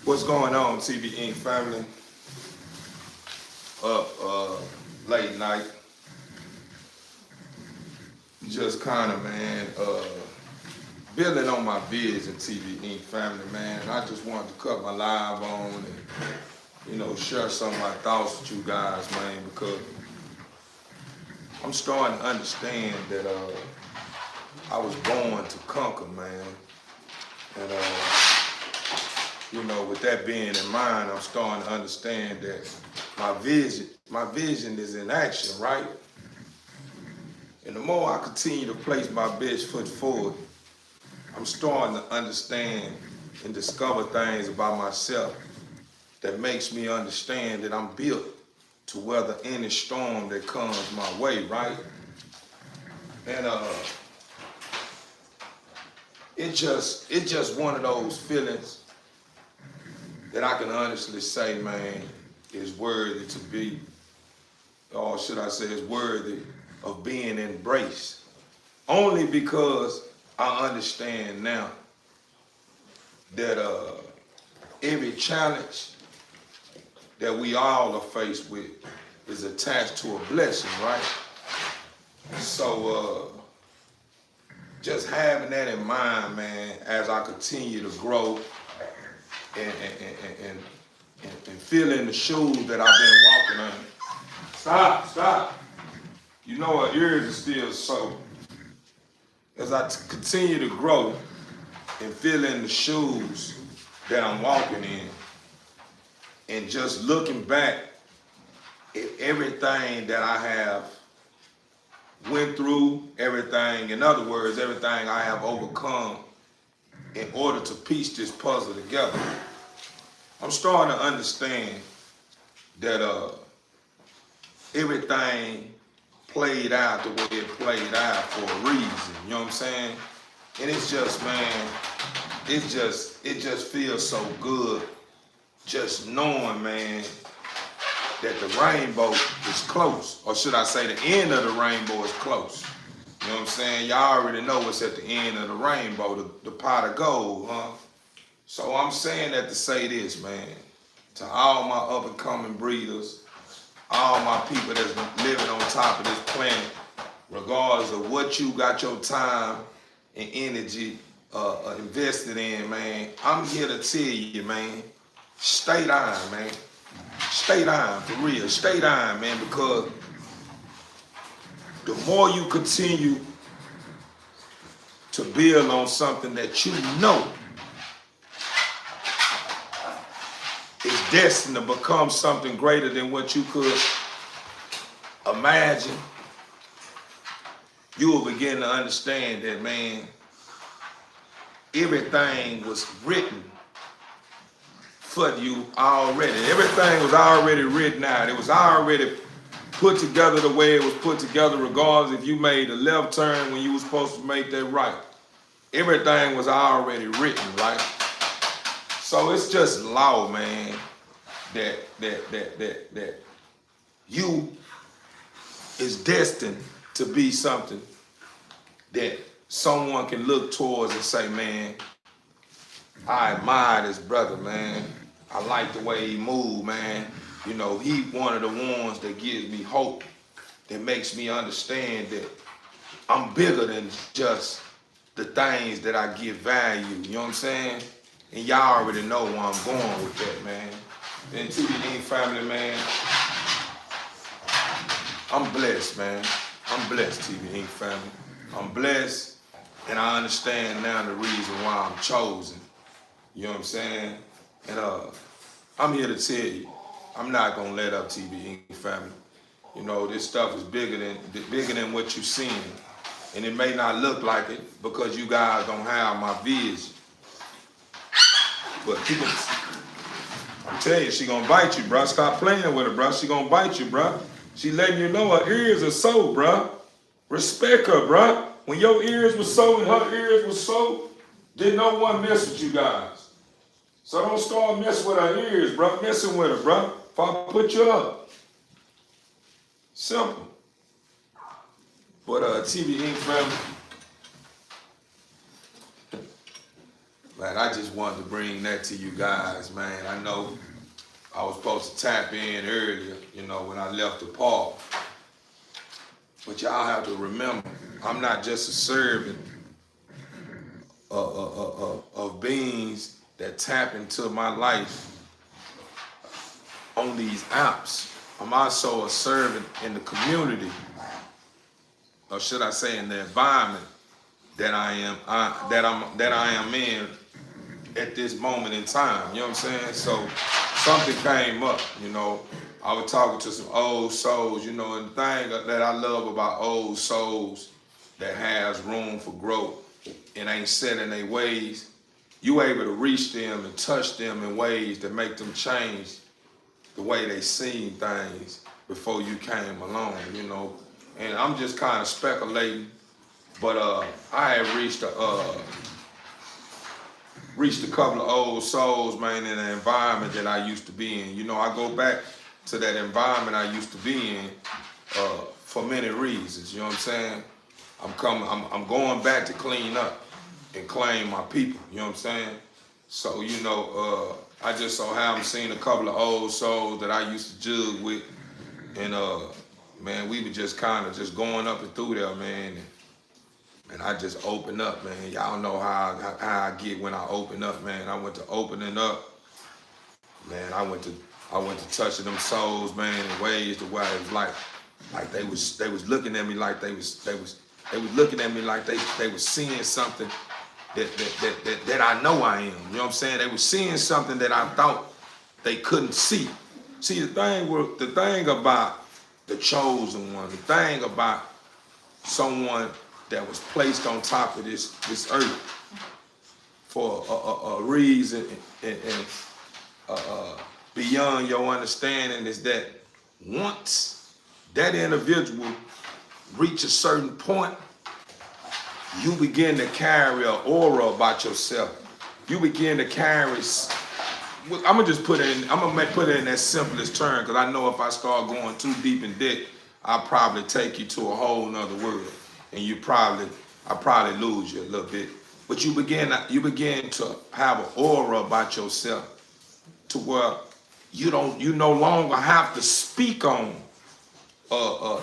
What's going on, TV Inc. family? Up late night, just kind of man, building on my vision, TV Inc. family, man. I just wanted to cut my live on and share some of my thoughts with you guys, man, because I'm starting to understand that I was born to conquer, man, and with that being in mind, I'm starting to understand that my vision is in action, right? And the more I continue to place my best foot forward, I'm starting to understand and discover things about myself that makes me understand that I'm built to weather any storm that comes my way, right? And it's just one of those feelings that I can honestly say, man, is worthy to be, or should I say, is worthy of being embraced. Only because I understand now that every challenge that we all are faced with is attached to a blessing, right? So just having that in mind, man, as I continue to grow and fill in the shoes that I've been walking on. Stop. You know our ears are still so. As I continue to grow and fill in the shoes that I'm walking in, and just looking back at everything that I have went through, everything, in other words, everything I have overcome in order to piece this puzzle together, I'm starting to understand that everything played out the way it played out for a reason. You know what I'm saying? And it's just, man, it just feels so good just knowing, man, that the rainbow is close. Or should I say the end of the rainbow is close. You know what I'm saying? Y'all already know what's at the end of the rainbow, the pot of gold, huh? So I'm saying that to say this, man, to all my up and coming breeders, all my people that's living on top of this planet, regardless of what you got your time and energy invested in, man, I'm here to tell you, man, stay down, man. Stay down, for real. Stay down, man, because the more you continue to build on something that you know is destined to become something greater than what you could imagine, you will begin to understand that, man, everything was written for you already. Everything was already written out. It was already put together the way it was put together, regardless if you made a left turn when you were supposed to make that right. Everything was already written, right? So it's just law, man, that you is destined to be something that someone can look towards and say, man, I admire this brother, man. I like the way he moved, man. You know, he one of the ones that gives me hope, that makes me understand that I'm bigger than just the things that I give value. You know what I'm saying? And y'all already know where I'm going with that, man. And to the Inc. family, man, I'm blessed, man. I'm blessed, TV Inc. family. I'm blessed, and I understand now the reason why I'm chosen. You know what I'm saying? And I'm here to tell you, I'm not gonna let up, TV Inc. family. You know, this stuff is bigger than what you've seen. And it may not look like it because you guys don't have my vision. But people, I'm telling you, she gonna bite you, bro. Stop playing with her, bro. She gonna bite you, bro. She letting you know her ears are so, bro. Respect her, bro. When your ears were so and her ears were so, did no one mess with you guys. So don't start messing with her ears, bro. Messing with her, bro. If I put you up. Simple. But TV Inc. family, man, I just wanted to bring that to you guys, man. I know I was supposed to tap in earlier, when I left the park. But y'all have to remember, I'm not just a servant of beings that tap into my life on these apps. I'm also a servant in the community, or should I say in the environment that I am in at this moment in time. You know what I'm saying? So something came up, I was talking to some old souls, and the thing that I love about old souls that has room for growth and ain't set in their ways, you able to reach them and touch them in ways that make them change the way they seen things before you came along, And I'm just kind of speculating, but I had reached a couple of old souls, man, in an environment that I used to be in. I go back to that environment I used to be in for many reasons. You know what I'm saying? I'm going back to clean up and claim my people. You know what I'm saying? So I just so haven't seen a couple of old souls that I used to jug with, and man, we were just kind of just going up and through there, man. And I just opened up, man. Y'all know how I get when I open up, man. I went to opening up, man. I went to touching them souls, man, in ways to where it was like they was looking at me like they was looking at me like they was seeing something that I know I am. You know what I'm saying? They was seeing something that I thought they couldn't see. See, the thing about the chosen one, the thing about someone that was placed on top of this earth for a reason and beyond your understanding is that once that individual reach a certain point, you begin to carry an aura about yourself. You begin to carry. I'm gonna put it in that simplest term, because I know if I start going too deep in depth, I'll probably take you to a whole nother world, and I probably lose you a little bit. But you begin to have an aura about yourself, to where you no longer have to speak on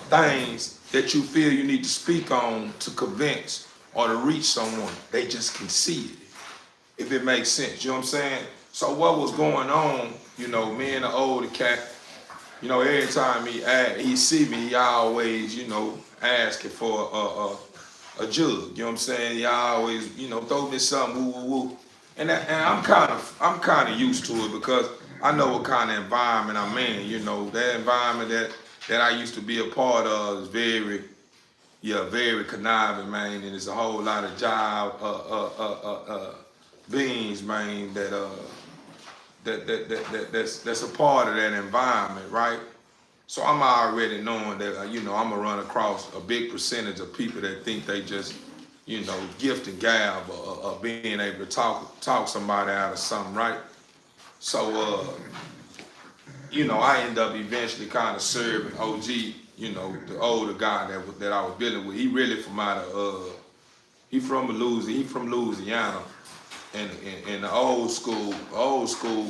things that you feel you need to speak on to convince or to reach someone. They just can see it, if it makes sense. You know what I'm saying? So what was going on, me and the older cat, every time he see me, he always, asking for a jug. You know what I'm saying? He always, throw me something, woo, woo, woo. And I'm kind of used to it, because I know what kind of environment I'm in. That environment that I used to be a part of is very conniving, man, and it's a whole lot of job beings, man, that's a part of that environment, right? So I'm already knowing that I'm gonna run across a big percentage of people that think they just gift and gab or being able to talk somebody out of something, right? So I end up eventually kind of serving OG, the older guy that I was dealing with. He really from he from Louisiana. And the old school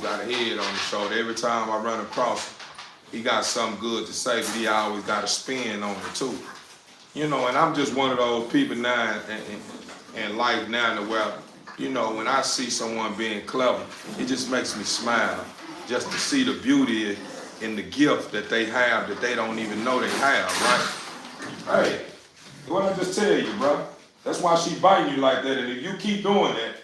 got a head on his shoulder. Every time I run across him, he got something good to say, but he always got a spin on it too. And I'm just one of those people now in life now to where, when I see someone being clever, it just makes me smile, just to see the beauty in the gift that they have that they don't even know they have, right? Hey, what I just tell you, bro? That's why she biting you like that, and if you keep doing that,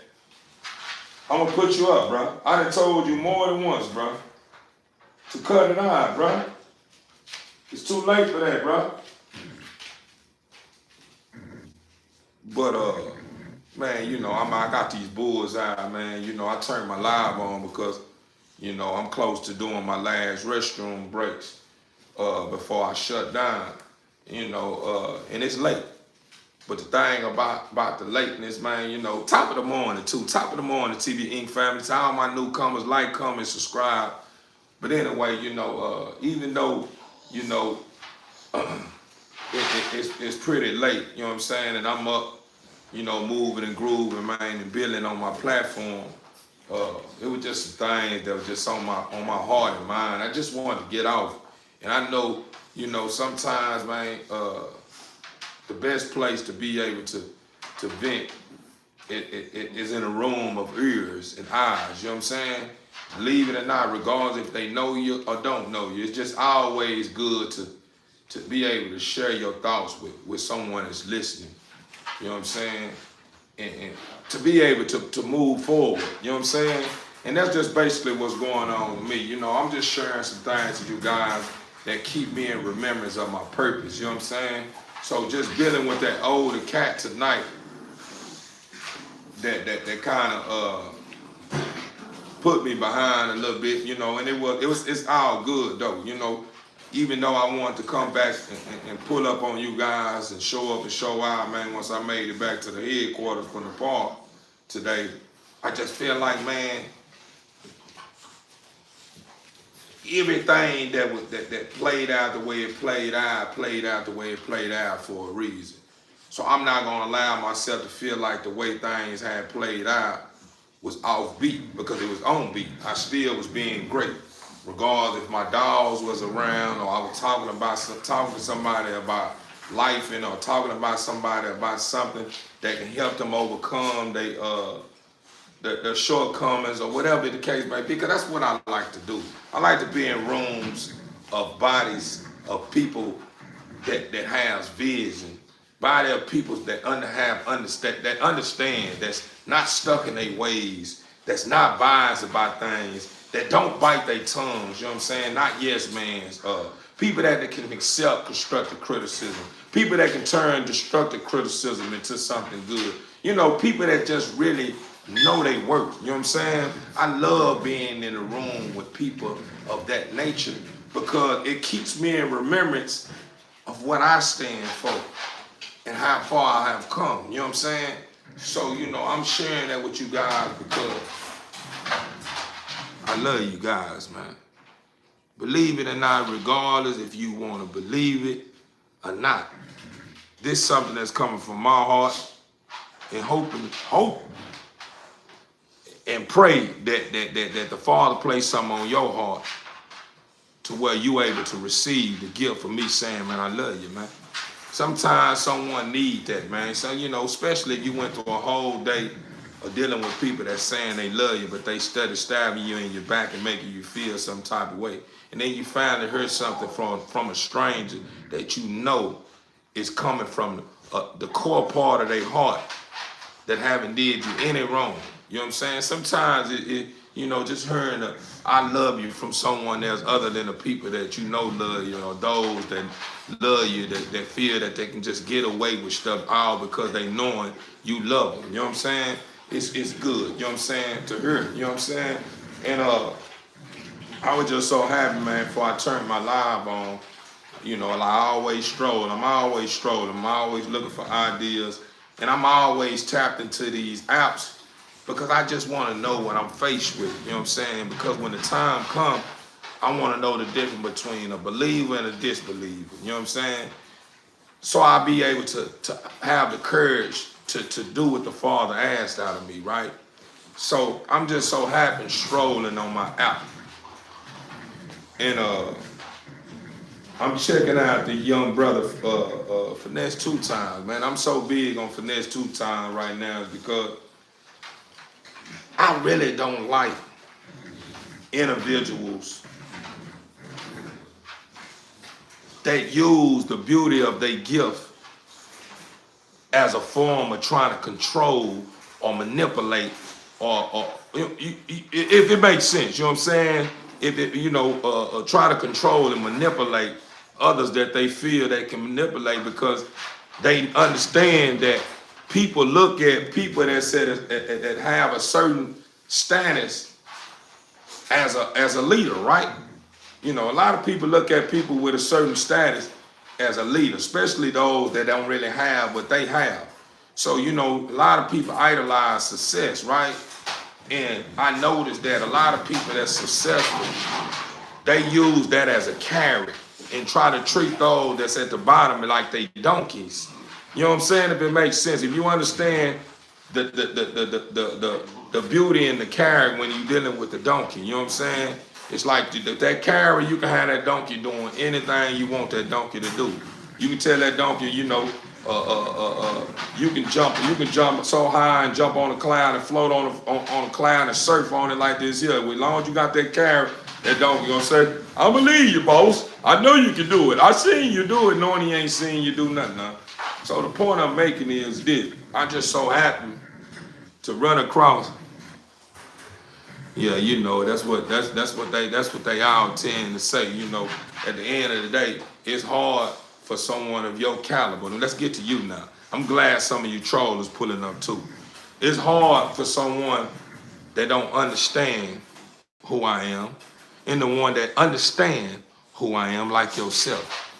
I'm gonna put you up, bro. I done told you more than once, bro, to cut it out, bro. It's too late for that, bro. But man, I got these bullseye, man. I turned my live on because, I'm close to doing my last restroom breaks before I shut down. And it's late. But the thing about the lateness, man, top of the morning too. Top of the morning, TV Inc. family. To all my newcomers, like, comment, subscribe. But anyway, even though, it's pretty late, you know what I'm saying, and I'm up you know, moving and grooving, man, and building on my platform. It was just some things that was just on my heart and mind. I just wanted to get off. And I know, you know, sometimes, man, the best place to be able to vent it is in a room of ears and eyes. You know what I'm saying? Believe it or not, regardless if they know you or don't know you, it's just always good to be able to share your thoughts with someone that's listening. You know what I'm saying? And to be able to move forward. You know what I'm saying? And that's just basically what's going on with me. You know, I'm just sharing some things to you guys that keep me in remembrance of my purpose. You know what I'm saying? So just dealing with that older cat tonight, that kind of put me behind a little bit, you know, and it's all good though, you know. Even though I wanted to come back and pull up on you guys and show up and show out, man, once I made it back to the headquarters from the park today, I just feel like, man, everything that played out the way it played out the way it played out for a reason. So I'm not gonna allow myself to feel like the way things had played out was off beat, because it was on beat. I still was being great, regardless if my dogs was around or I was talking to somebody about life, or talking about somebody about something that can help them overcome their shortcomings or whatever the case may be, because that's what I like to do. I like to be in rooms of bodies of people that has vision, body of people that understand, that's not stuck in their ways, that's not biased about things, that don't bite their tongues, you know what I'm saying? Not yes mans. People that can accept constructive criticism, people that can turn destructive criticism into something good. You know, people that just really know they work. You know what I'm saying? I love being in a room with people of that nature, because it keeps me in remembrance of what I stand for and how far I have come. You know what I'm saying? So, you know, I'm sharing that with you guys because I love you guys, man. Believe it or not, regardless if you want to believe it or not, this is something that's coming from my heart, and hope and pray that the Father place something on your heart to where you able to receive the gift of me saying, man, I love you, man. Sometimes someone need that, man. So, you know, especially if you went through a whole day of dealing with people that's saying they love you, but they study stabbing you in your back and making you feel some type of way. And then you finally heard something from a stranger that you know is coming from the core part of their heart that haven't did you any wrong. You know what I'm saying? Sometimes you know, just hearing I love you from someone else other than the people that you know love you, or those that love you, that feel that they can just get away with stuff all because they knowing you love them. You know what I'm saying? It's good, you know what I'm saying, to hear, you know what I'm saying? And I was just so happy, man, before I turned my live on, you know, like I'm always strolling, I'm always looking for ideas, and I'm always tapped into these apps because I just want to know what I'm faced with, you know what I'm saying? Because when the time comes, I want to know the difference between a believer and a disbeliever, you know what I'm saying? So I'll be able to have the courage to do what the Father asked out of me, right? So I'm just so happy strolling on my app. And I'm checking out the young brother, Finesse Two Times, man. I'm so big on Finesse Two Times right now is because I really don't like individuals that use the beauty of their gift as a form of trying to control or manipulate, or if it makes sense, you know what I'm saying? If it, you know, try to control and manipulate others that they feel they can manipulate, because they understand that people look at people that said that have a certain status as a leader, right? You know, a lot of people look at people with a certain status as a leader, especially those that don't really have what they have. So, you know, a lot of people idolize success, right? And I noticed that a lot of people that's successful, they use that as a carrot and try to treat those that's at the bottom like they donkeys. You know what I'm saying? If it makes sense, if you understand the beauty and the carrot when you're dealing with the donkey, you know what I'm saying? It's like that carrot, you can have that donkey doing anything you want that donkey to do. You can tell that donkey, you know, you can jump so high and jump on a cloud and float on a cloud and surf on it like this here. As long as you got that carrot, that donkey gonna say, I believe you, boss. I know you can do it. I seen you do it, knowing he ain't seen you do nothing. Huh? So the point I'm making is this: I just so happen to run across. Yeah, you know, that's what they all tend to say. You know, at the end of the day, it's hard for someone of your caliber. And let's get to you now. I'm glad some of you trollers pulling up too. It's hard for someone that don't understand who I am, and the one that understand who I am, like yourself.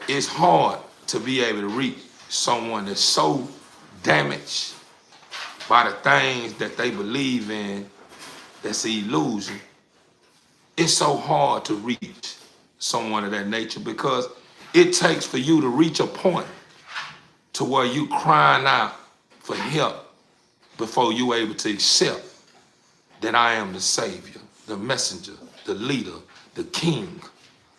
It's hard to be able to reach someone that's so damaged by the things that they believe in that's an illusion. It's so hard to reach someone of that nature because it takes for you to reach a point to where you crying out for help before you able to accept that I am the Savior, the messenger, the leader, the king.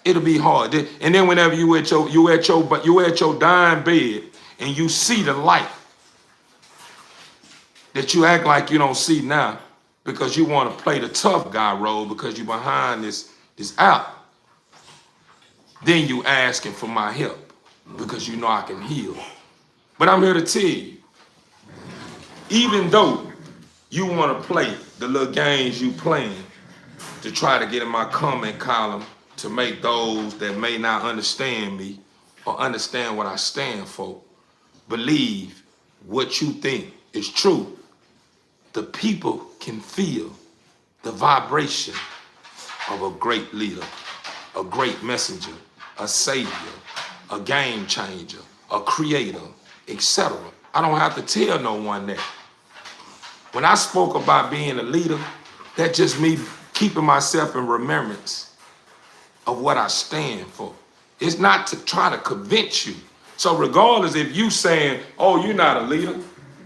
It'll be hard. And then whenever you at your dying bed and you see the light that you act like you don't see now because you want to play the tough guy role because you're behind this app, then you asking for my help because you know I can heal. But I'm here to tell you, even though you want to play the little games you playing to try to get in my comment column to make those that may not understand me or understand what I stand for believe what you think is true, the people can feel the vibration of a great leader, a great messenger, a savior, a game changer, a creator, etc. I don't have to tell no one that. When I spoke about being a leader, that's just me keeping myself in remembrance of what I stand for. It's not to try to convince you. So regardless if you saying, oh, you're not a leader,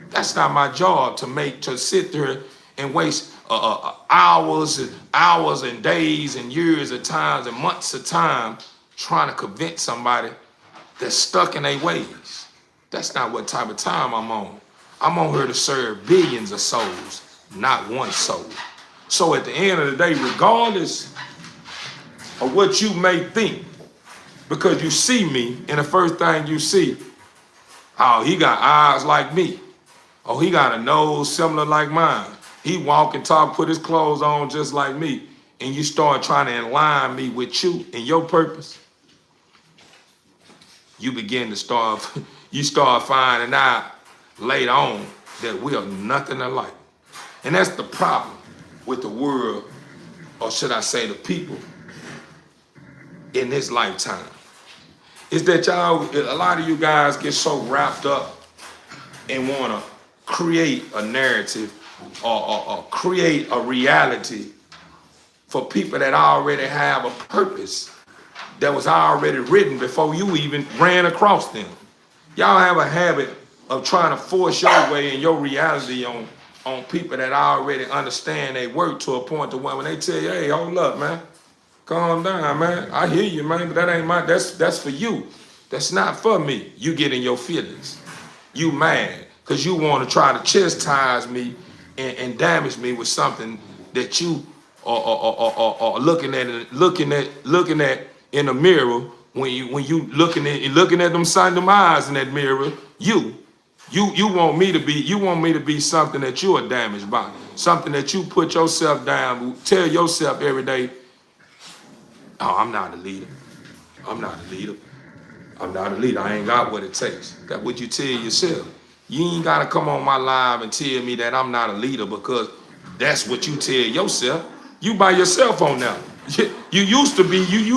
that's not my job to sit there and waste hours and days and years of times and months of time trying to convince somebody that's stuck in their ways. That's not what type of time I'm on. I'm on here to serve billions of souls, not one soul. So at the end of the day, regardless of what you may think, because you see me, and the first thing you see, oh, he got eyes like me. Oh, he got a nose similar like mine. He walk and talk, put his clothes on just like me. And you start trying to align me with you and your purpose. You start finding out later on that we are nothing alike. And that's the problem with the world, or should I say the people, in this lifetime. Is that a lot of you guys get so wrapped up and want to create a narrative or create a reality for people that already have a purpose that was already written before you even ran across them. Y'all have a habit of trying to force your way and your reality on people that already understand they work to a point to when they tell you, hey, hold up, man. Calm down, man. I hear you, man, but that ain't that's for you. That's not for me. You get in your feelings. You mad because you want to try to chastise me and damage me with something that you are looking at in the mirror when you looking at them eyes in that mirror. You want me to be something that you are damaged by, something that you put yourself down, tell yourself every day, oh, I'm not a leader. I'm not a leader. I'm not a leader. I ain't got what it takes. That's what you tell yourself. You ain't got to come on my live and tell me that I'm not a leader because that's what you tell yourself. You by yourself on now. You used to be, you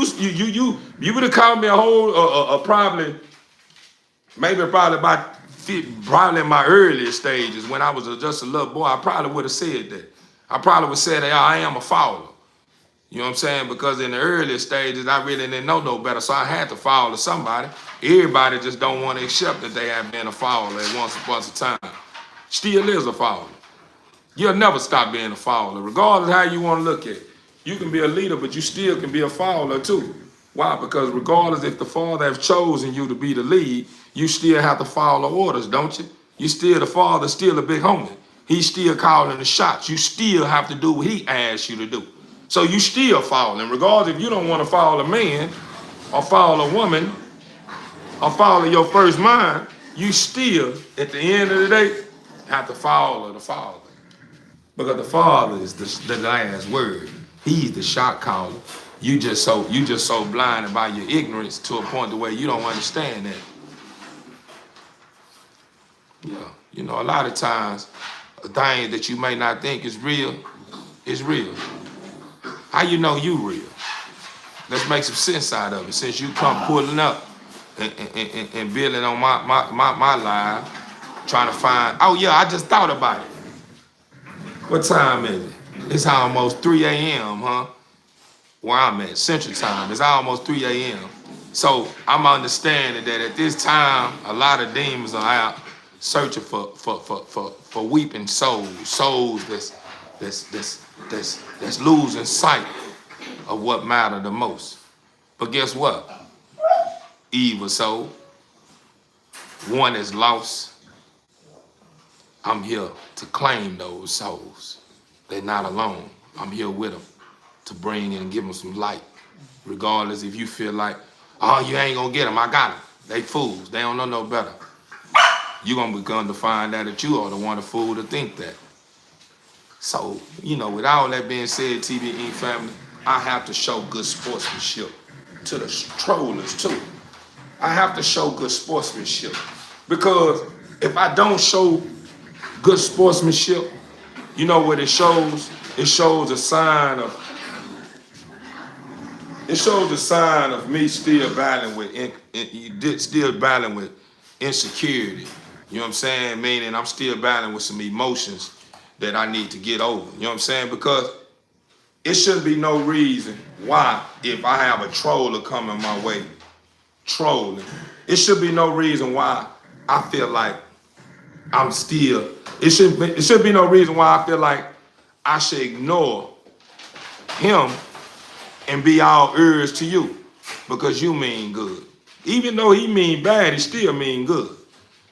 would have called me a whole, probably in my earliest stages when I was just a little boy, I probably would have said that. I probably would say that I am a follower. You know what I'm saying? Because in the earlier stages, I really didn't know no better, so I had to fall to somebody. Everybody just don't want to accept that they have been a follower at once upon a time. Still is a follower. You'll never stop being a follower, regardless of how you want to look at it. You can be a leader, but you still can be a follower too. Why? Because regardless if the Father has chosen you to be the lead, you still have to follow orders, don't you? You still, the Father, still a big homie. He's still calling the shots. You still have to do what he asks you to do. So you still following. Regardless if you don't want to follow a man or follow a woman or follow your first mind, you still, at the end of the day, have to follow the Father. Because the Father is the last word. He's the shot caller. You just so blinded by your ignorance to a point to where you don't understand that. Yeah, you know, a lot of times, a thing that you may not think is real, is real. How you know you real? Let's make some sense out of it. Since you come pulling up and building on my live, trying to find, oh yeah, I just thought about it. What time is it? It's almost 3 a.m., huh? Where I'm at, Central Time. It's almost 3 a.m. So I'm understanding that at this time, a lot of demons are out searching for weeping souls that's losing sight of what matters the most. But guess what? Evil soul, one is lost. I'm here to claim those souls. They're not alone. I'm here with them to bring and give them some light. Regardless if you feel like, oh, you ain't gonna get them, I got them. They fools, they don't know no better. You're gonna begin to find out that you are the one fool to think that. So, you know, with all that being said, TV Inc. family, I have to show good sportsmanship to the trollers too. I have to show good sportsmanship. Because if I don't show good sportsmanship, you know what it shows? It shows a sign of me still battling with insecurity. You know what I'm saying? Meaning I'm still battling with some emotions that I need to get over. You know what I'm saying? Because it shouldn't be no reason why, if I have a troller coming my way, trolling, it should be no reason why I feel like it should be no reason why I feel like I should ignore him and be all ears to you because you mean good. Even though he mean bad, he still mean good.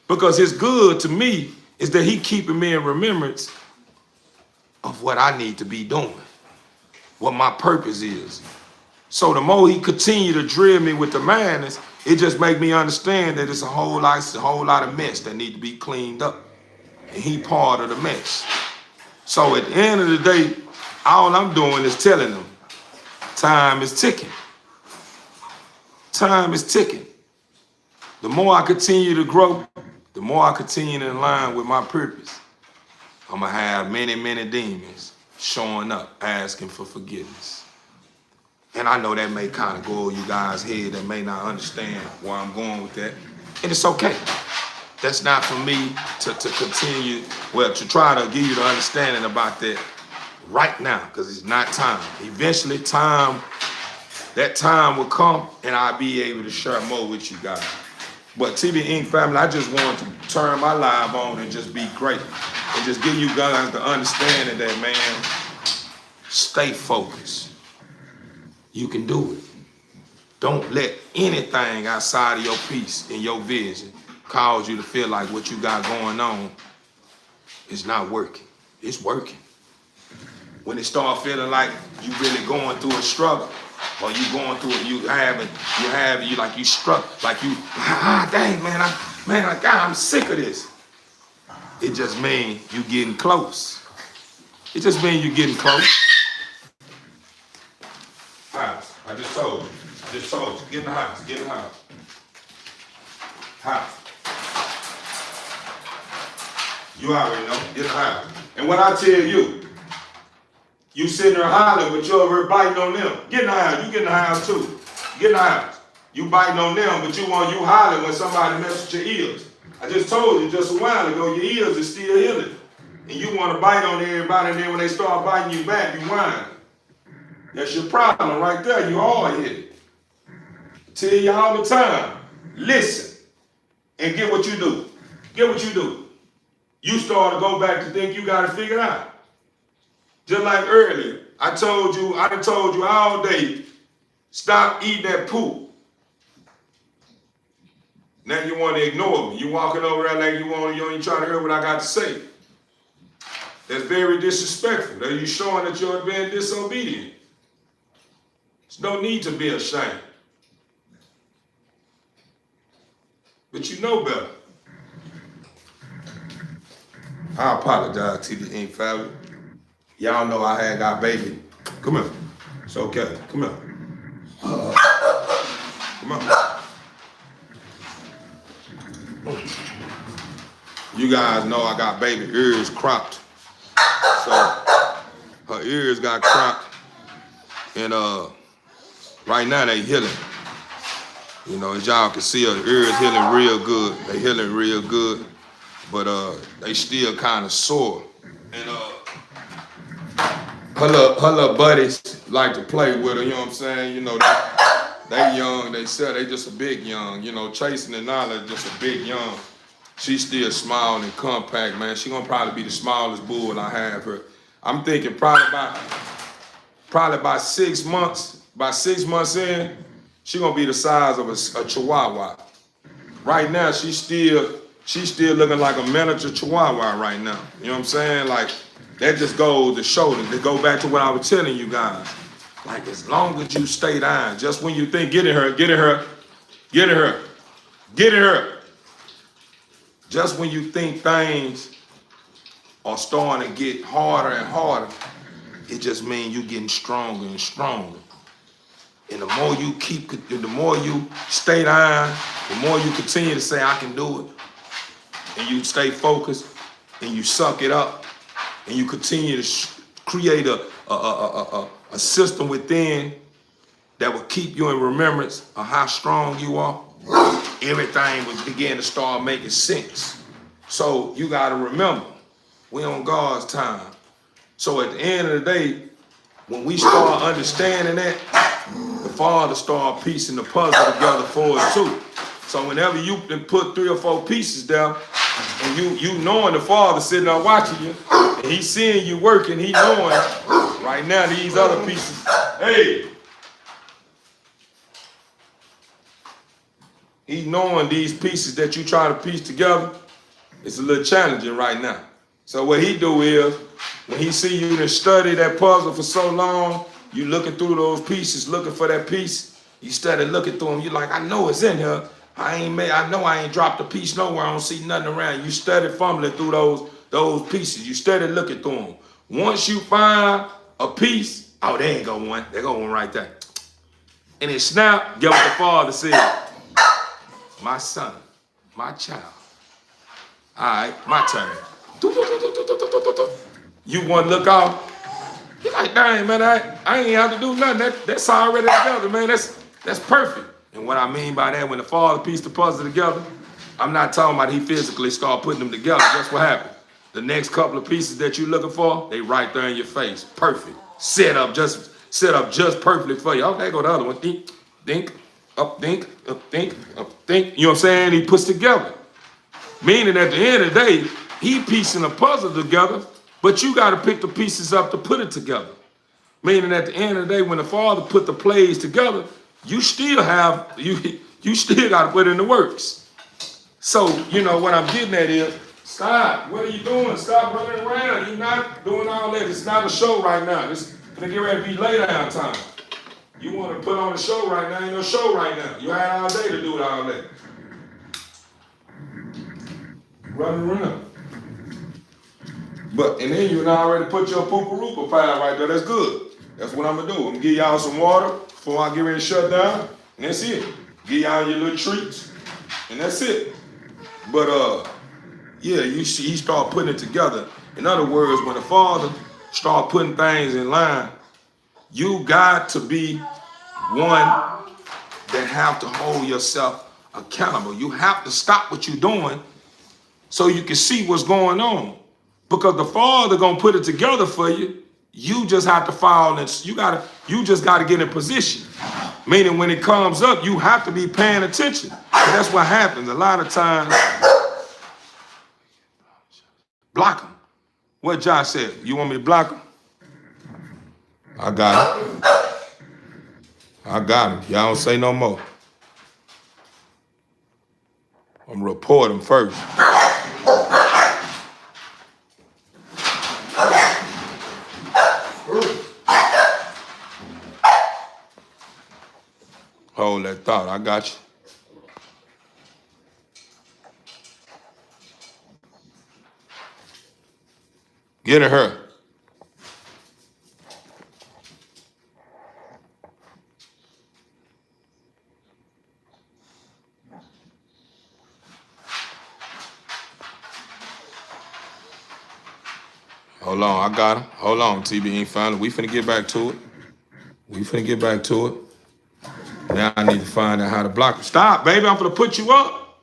Because his good to me is that he keeping me in remembrance of what I need to be doing, what my purpose is. So the more he continue to drill me with the madness, it just make me understand that it's a whole lot of mess that need to be cleaned up. And he part of the mess. So at the end of the day, all I'm doing is telling them, time is ticking. Time is ticking. The more I continue to grow, the more I continue to align with my purpose, I'm going to have many, many demons showing up, asking for forgiveness. And I know that may kind of go over you guys' head that may not understand where I'm going with that. And it's okay. That's not for me to continue, to try to give you the understanding about that right now, because it's not time. Eventually, that time will come, and I'll be able to share more with you guys. But TV Inc. family, I just wanted to turn my live on and just be great. And just give you guys the understanding that, man, stay focused. You can do it. Don't let anything outside of your peace and your vision cause you to feel like what you got going on is not working. It's working. When it start feeling like you really going through a struggle, or you going through it, you struck, like you, dang, man, I'm sick of this. It just means you getting close. It just means you getting close. House, I just told you, get in the house, House. You already know, get in the house. And what I tell you, you sitting there hollering, but you over here biting on them. Get in the house. You get in the house too. Get in the house. You biting on them, but you hollering when somebody messes with your ears. I just told you just a while ago, your ears are still healing. And you want to bite on everybody, and then when they start biting you back, you whine. That's your problem right there. You hard headed. Tell you all the time. Listen and get what you do. Get what you do. You start to go back to think you got it figured out. Just like earlier, I done told you all day, stop eating that poop. Now you want to ignore me. You walking over there like you ain't trying to hear what I got to say. That's very disrespectful. That you showing that you're being disobedient. There's no need to be ashamed. But you know better. I apologize to the Ink family. Y'all know I had got baby. Come here. It's okay. Come here. Come on. You guys know I got baby ears cropped. So her ears got cropped. And right now they healing. You know, as y'all can see, her ears healing real good. They healing real good. But they still kind of sore. And her little buddies like to play with her, you know what I'm saying? You know, they young, they said they just a big young. You know, Chasing and Nala just a big young. She's still small and compact, man. She gonna probably be the smallest bull I have her. I'm thinking probably by 6 months, by 6 months in, she gonna be the size of a Chihuahua. Right now, she's still looking like a miniature Chihuahua right now. You know what I'm saying? Like, that just goes to show that. To go back to what I was telling you guys. Like, as long as you stay down, just when you think, get in her. Just when you think things are starting to get harder and harder, it just means you getting stronger and stronger. And the more you stay down, the more you continue to say, I can do it. And you stay focused and you suck it up and you continue to create a system within that will keep you in remembrance of how strong you are. Everything will begin to start making sense. So you got to remember, we on God's time. So at the end of the day, when we start understanding that, the Father start piecing the puzzle together for us too. So whenever you can put 3 or 4 pieces down, and you knowing the Father sitting there watching you, and He's seeing you working, He knowing right now these other pieces, hey, He knowing these pieces that you try to piece together, it's a little challenging right now. So what He do is, when He see you to study that puzzle for so long, you looking through those pieces, looking for that piece, you study looking through them, you like, I know it's in here. I know I ain't dropped a piece nowhere. I don't see nothing around. You steady fumbling through those pieces. You steady looking through them. Once you find a piece, oh, there ain't go one. There go one right there. And it snap, get what the Father said. My son, my child. All right, my turn. You want to look off? You're like, dang, man, I ain't have to do nothing. That's already together, man. That's perfect. And what I mean by that, when the Father pieced the puzzle together, I'm not talking about He physically start putting them together. Guess what happened? The next couple of pieces that you're looking for, they right there in your face. Perfect. Set up just perfectly for you. Oh, there go the other one. Think, up, think, up, think, up, think. You know what I'm saying? He puts together. Meaning at the end of the day, He piecing a puzzle together, but you got to pick the pieces up to put it together. Meaning at the end of the day, when the Father put the plays together, you still got to put in the works. So, you know, what I'm getting at is, stop. What are you doing? Stop running around. You're not doing all that. It's not a show right now. It's going to get ready to be lay down time. You want to put on a show right now. Ain't no show right now. You had all day to do all that. Running around. And then you already put your poopa-roopa pile right there. That's good. That's what I'm going to do. I'm going to give y'all some water before I get ready to shut down. And that's it. Give y'all your little treats. And that's it. But, yeah, you see, He start putting it together. In other words, when the Father start putting things in line, you got to be one that have to hold yourself accountable. You have to stop what you're doing so you can see what's going on. Because the Father going to put it together for you, You just have to fall and you just gotta get in position. Meaning when it comes up, you have to be paying attention. And that's what happens. A lot of times, block them. What Josh said, you want me to block them? I got it. I got him. Y'all don't say no more. I'm gonna report him first. Hold that thought. I got you. Get at her. Hold on, I got him. Hold on, TB ain't found it. We finna get back to it. We finna get back to it. Now I need to find out how to block it. Stop, baby, I'm finna put you up.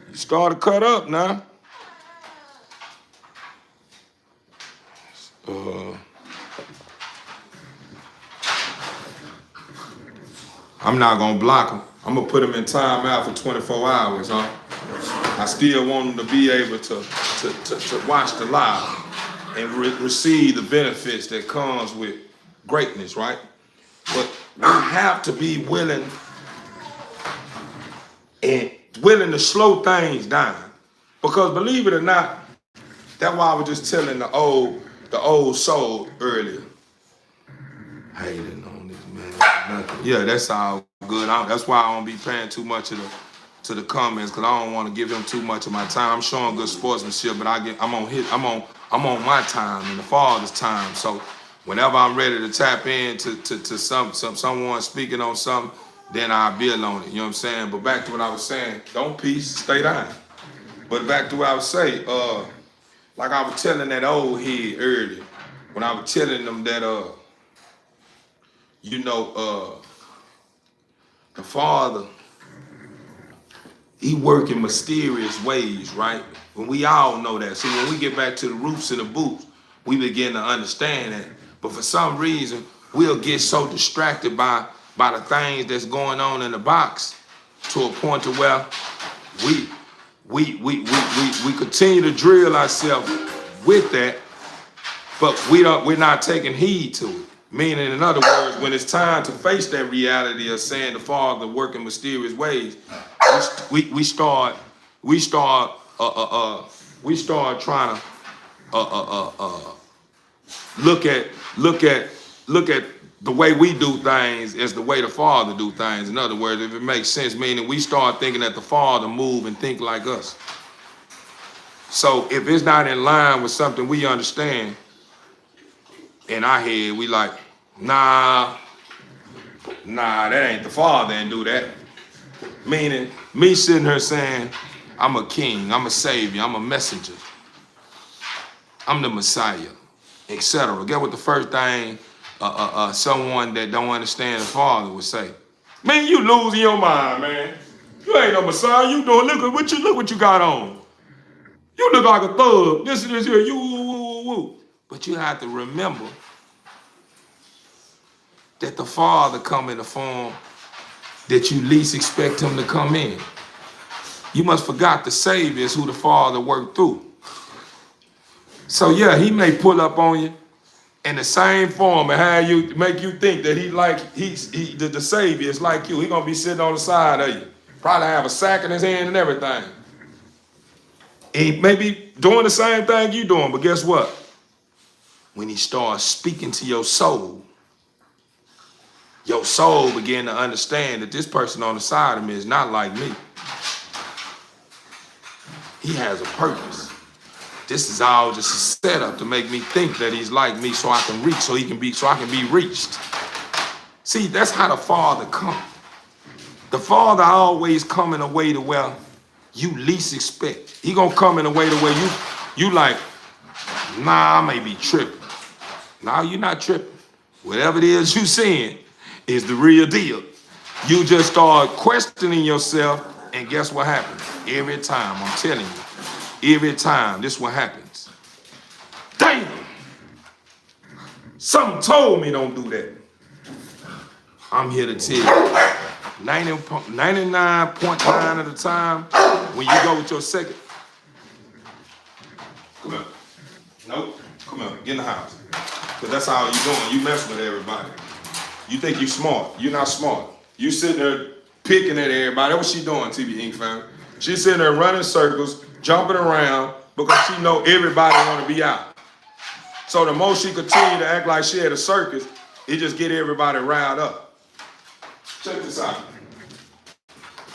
You start to cut up now. I'm not gonna block him. I'm gonna put him in timeout for 24 hours, huh? I still want him to be able to watch the live and receive the benefits that comes with greatness, right? But we have to be willing to slow things down. Because believe it or not, that's why I was just telling the old soul earlier. Hating on this man. Yeah, that's all good. That's why I don't be paying too much of the comments, because I don't want to give him too much of my time. I'm showing good sportsmanship, but I'm on my time and the Father's time. So whenever I'm ready to tap in to someone speaking on something, then I'll build on it. You know what I'm saying? But back to what I was saying, don't peace, stay down. But back to what I was saying, like I was telling that old head earlier, when I was telling them that the Father, he work in mysterious ways, right? When we all know that. See, when we get back to the roots and the boots, we begin to understand that. But for some reason, we'll get so distracted by the things that's going on in the box to a point to where we continue to drill ourselves with that, but we're not taking heed to it. Meaning, in other words, when it's time to face that reality of saying the Father work in mysterious ways, we start trying to look at the way we do things as the way the Father do things. In other words, if it makes sense, meaning we start thinking that the Father move and think like us. So if it's not in line with something we understand, in our head, we like, nah, that ain't the Father and do that. Meaning, me sitting here saying, I'm a king, I'm a savior, I'm a messenger, I'm the Messiah, etc. Get what the first thing someone that don't understand the Father would say? Man, you losing your mind, man. You ain't no Messiah. You doing look what you got on. You look like a thug. This here, you woo. But you have to remember that the Father come in the form that you least expect him to come in. You must forgot the Savior is who the Father worked through. So yeah, he may pull up on you in the same form and have you make you think that the Savior is like you. He gonna be sitting on the side of you, probably have a sack in his hand and everything. He may be doing the same thing you doing, but guess what? When he starts speaking to your soul begin to understand that this person on the side of me is not like me. He has a purpose. This is all just a setup to make me think that he's like me so I can reach, so I can be reached. See, that's how the Father comes. The Father always come in a way to where you least expect. He gonna come in a way to where you like, nah, I may be tripping. Nah, you're not tripping. Whatever it is you seeing is the real deal. You just start questioning yourself, and guess what happens? Every time, I'm telling you, every time, this is what happens. Damn! Something told me don't do that. I'm here to tell you, 99.9 of the time, when you go with your second, come here. Nope. Come here. Get in the house. Because that's how you doing. You mess with everybody. You think you smart. You're not smart. You sitting there picking at everybody. That's what she doing, TV Ink family. She's sitting there running circles, jumping around, because she know everybody want to be out. So the more she continue to act like she at a circus, it just get everybody riled up. Check this out.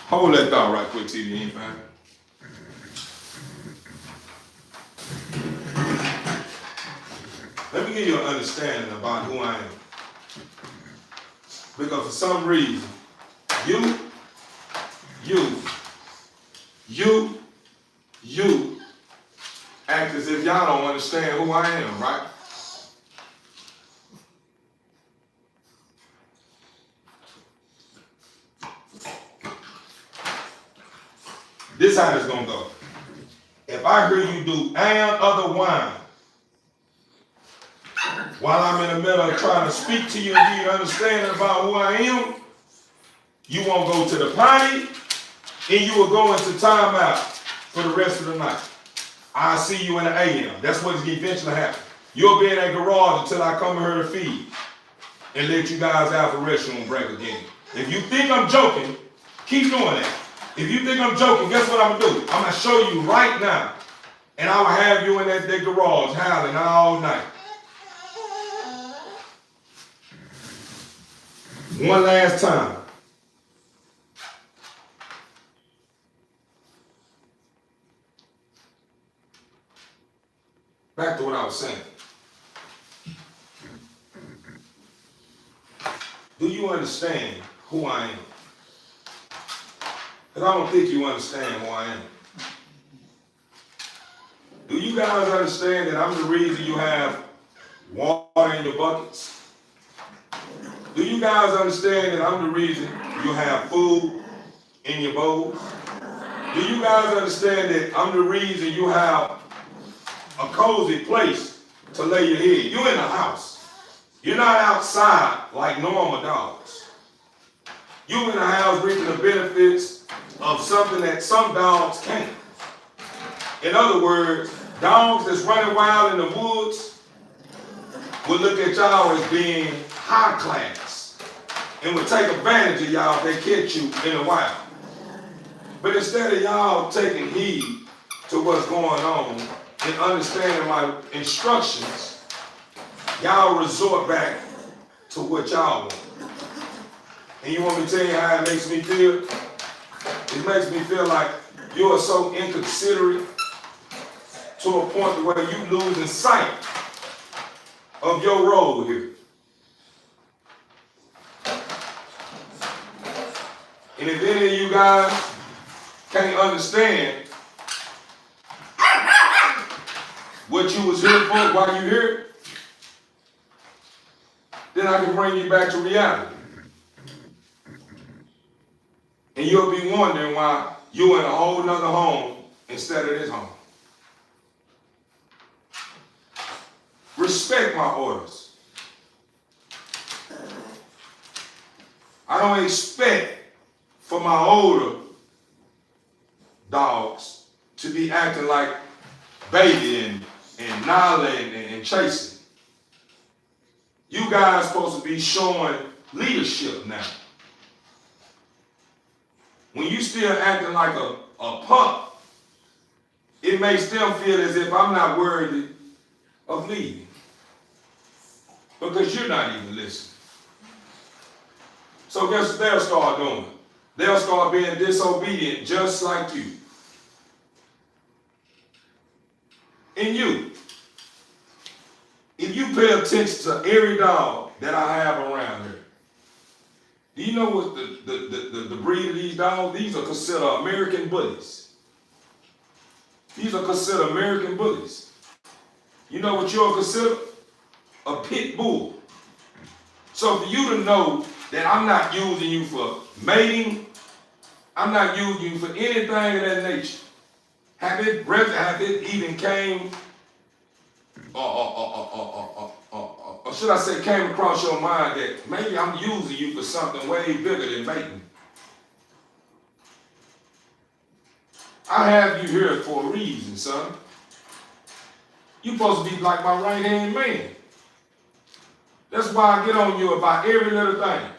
Hold that thought right quick, TV Ink family. Let me give you an understanding about who I am. Because for some reason, you act as if y'all don't understand who I am, right? This how it's gonna go. If I hear you do and other wine, while I'm in the middle of trying to speak to you and give you an understanding about who I am, you won't go to the potty and you will go into timeout for the rest of the night. I'll see you in the AM. That's what's eventually happen. You'll be in that garage until I come here to feed and let you guys out the restroom break again. If you think I'm joking, keep doing that. If you think I'm joking, guess what I'm gonna do? I'm gonna show you right now, and I will have you in that garage howling all night. One last time. Back to what I was saying. Do you understand who I am? Because I don't think you understand who I am. Do you guys understand that I'm the reason you have water in your buckets? Do you guys understand that I'm the reason you have food in your bowls? Do you guys understand that I'm the reason you have a cozy place to lay your head? You're in the house. You're not outside like normal dogs. You're in the house reaping the benefits of something that some dogs can't. In other words, dogs that's running wild in the woods will look at y'all as being high class and will take advantage of y'all if they catch you in the wild. But instead of y'all taking heed to what's going on and understanding my instructions, y'all resort back to what y'all want. And you want me to tell you how it makes me feel? It makes me feel like you are so inconsiderate to a point where you losing sight of your role here. And if any of you guys can't understand what you was here for while you here, then I can bring you back to reality. And you'll be wondering why you're in a whole nother home instead of this home. Respect my orders. I don't expect for my older dogs to be acting like Baby and Nala and Chasing. You guys supposed to be showing leadership now. When you still acting like a pup, it makes them feel as if I'm not worthy of leading. Because you're not even listening. So guess what they'll start doing? They'll start being disobedient just like you. And you, if you pay attention to every dog that I have around here, do you know what the breed of these dogs? These are considered American bullies. These are considered American bullies. You know what you're considered? A pit bull. So for you to know that I'm not using you for mating, I'm not using you for anything of that nature. Have it even came a should I say came across your mind that maybe I'm using you for something way bigger than making? I have you here for a reason, son. You supposed to be like my right-hand man. That's why I get on you about every little thing.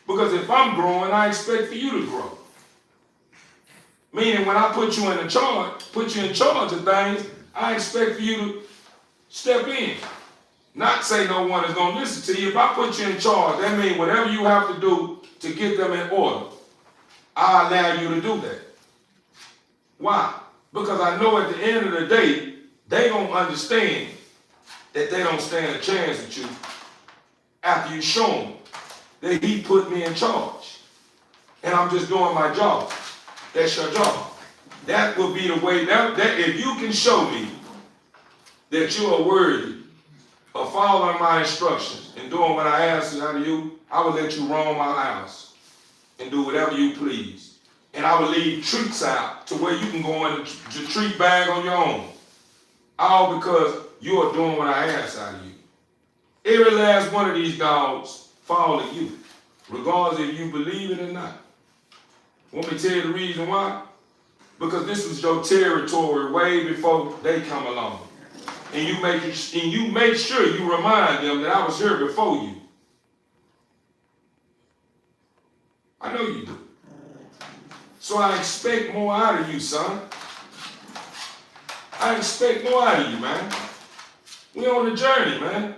Because if I'm growing, I expect for you to grow. Meaning when I put you in charge of things, I expect for you to step in. Not say no one is going to listen to you. If I put you in charge, that means whatever you have to do to get them in order, I allow you to do that. Why? Because I know at the end of the day, they don't understand that they don't stand a chance at you after you show them that he put me in charge. And I'm just doing my job. That's your job. That will be the way, that if you can show me that you are worthy of following my instructions and doing what I ask out of you, I will let you roam my house and do whatever you please. And I will leave treats out to where you can go in the treat bag on your own. All because you are doing what I ask out of you. Every last one of these dogs follow you, regardless if you believe it or not. Want me to tell you the reason why? Because this was your territory way before they come along. And you make sure you remind them that I was here before you. I know you do. So I expect more out of you, son. I expect more out of you, man. We on a journey, man.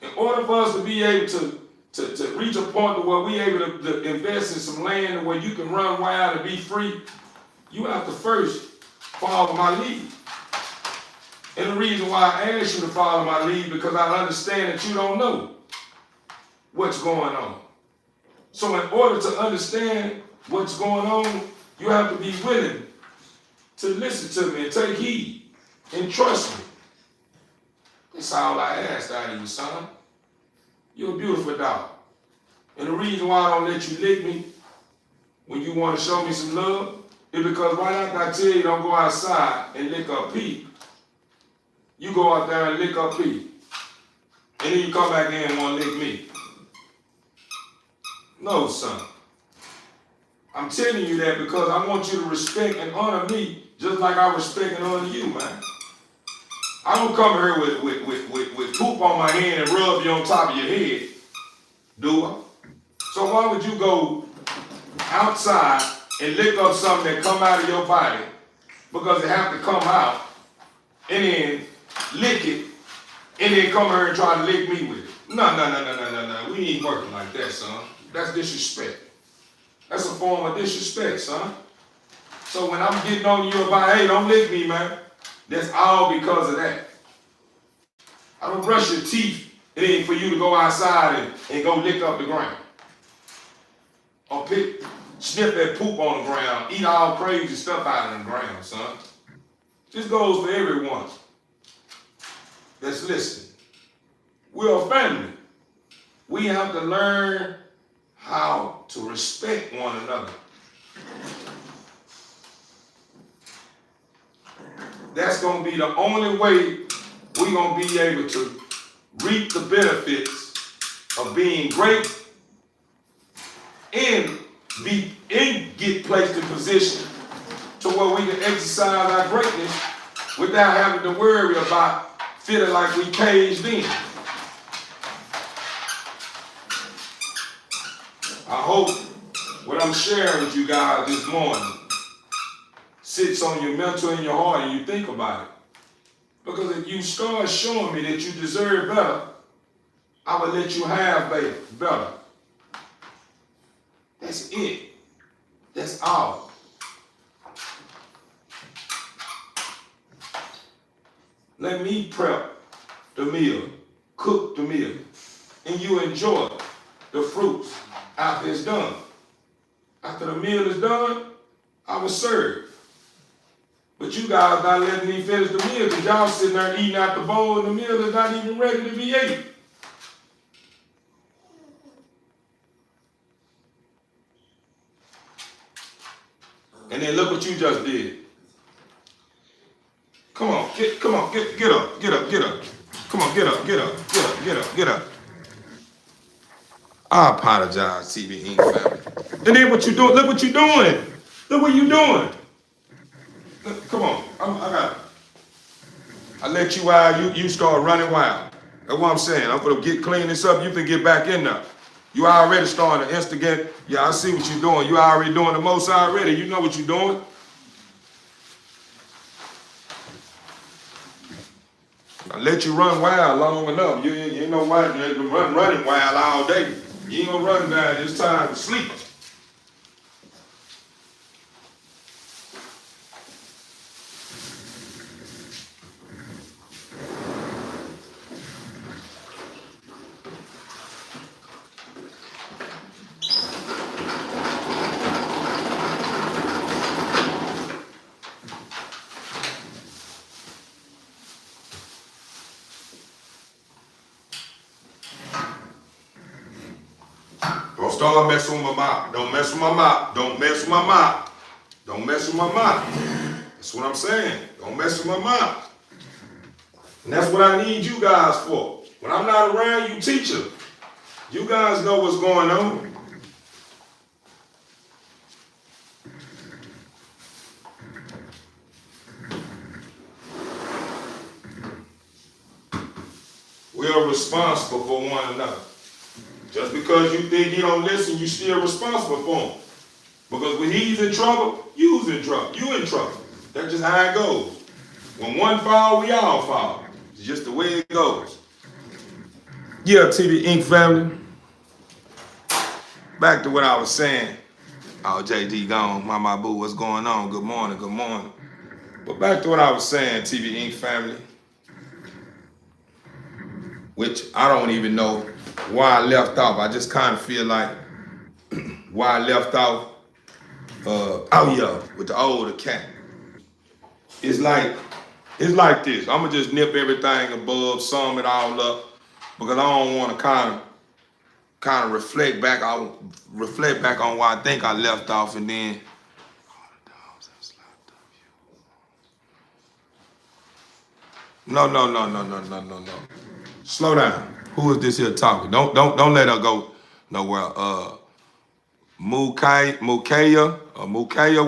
In order for us to be able to reach a point where we able to invest in some land where you can run wild and be free, you have to first follow my lead. And the reason why I asked you to follow my lead, because I understand that you don't know what's going on. So in order to understand what's going on, you have to be willing to listen to me and take heed and trust me. That's all I asked out of you, son. You're a beautiful dog. And the reason why I don't let you lick me when you want to show me some love is because right after I tell you don't go outside and lick up Pete, you go out there and lick up Pete. And then you come back in and want to lick me. No, son. I'm telling you that because I want you to respect and honor me just like I respect and honor you, man. I don't come here with poop on my hand and rub you on top of your head, do I? So why would you go outside and lick up something that come out of your body because it have to come out and then lick it and then come here and try to lick me with it? No. We ain't working like that, son. That's disrespect. That's a form of disrespect, son. So when I'm getting on you about, hey, don't lick me, man, that's all because of that. I don't brush your teeth. It ain't for you to go outside and go lick up the ground. Or sniff that poop on the ground, eat all crazy stuff out of the ground, son. This goes for everyone that's listening. We're a family. We have to learn how to respect one another. That's going to be the only way we're going to be able to reap the benefits of being great and get placed in position to where we can exercise our greatness without having to worry about feeling like we caged in. I hope what I'm sharing with you guys this morning sits on your mental and your heart and you think about it. Because if you start showing me that you deserve better, I will let you have better. That's it. That's all. Let me prep the meal, cook the meal, and you enjoy the fruits after it's done. After the meal is done, I will serve. But you guys not letting me finish the meal because y'all sitting there eating out the bowl and the meal is not even ready to be ate. And then look what you just did. Come on, get up. Come on, get up, get up, get up, get up, get up. I apologize, TV Inc. family. And then what you doing? Look what you doing. Look what you doing. Look, come on, I got it. I let you out, you start running wild. That's what I'm saying. I'm gonna clean this up, you can get back in there. You already starting to instigate. Yeah, I see what you're doing. You already doing the most already. You know what you're doing. I let you run wild long enough. You know what? You running wild all day. You ain't gonna run down. It's time to sleep. Don't start messing with my mouth. Don't mess with my mouth. Don't mess with my mouth. Don't mess with my mouth. That's what I'm saying. Don't mess with my mouth. And that's what I need you guys for. When I'm not around, you teacher. You guys know what's going on. We are responsible for one another. Just because you think he don't listen, you still responsible for him. Because when he's in trouble, you's in trouble. You in trouble. That's just how it goes. When one fall, we all fall. It's just the way it goes. Yeah, TV Inc. family. Back to what I was saying. Oh, JD gone. Mama Boo, what's going on? Good morning, good morning. But back to what I was saying, TV Inc. family. Which I don't even know why I left off. I just kind of feel like why I left off. Oh yeah, with the older cat. It's like this. I'ma just nip everything above, sum it all up, because I don't want to kind of reflect back on why I think I left off, and then no. Slow down. Who is this here talking? Don't let her go nowhere. Mukaya,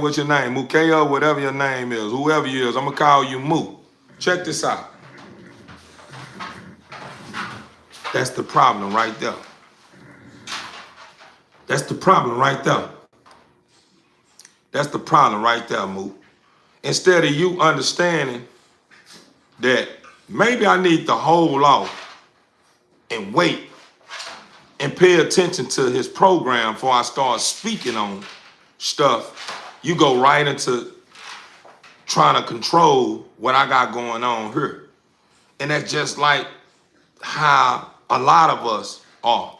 what's your name? Mukaya, whatever your name is, whoever you is, I'm gonna call you Moo. Check this out. That's the problem right there. That's the problem right there. That's the problem right there, Moo. Instead of you understanding that maybe I need to hold off and wait and pay attention to his program before I start speaking on stuff, you go right into trying to control what I got going on here. And that's just like how a lot of us are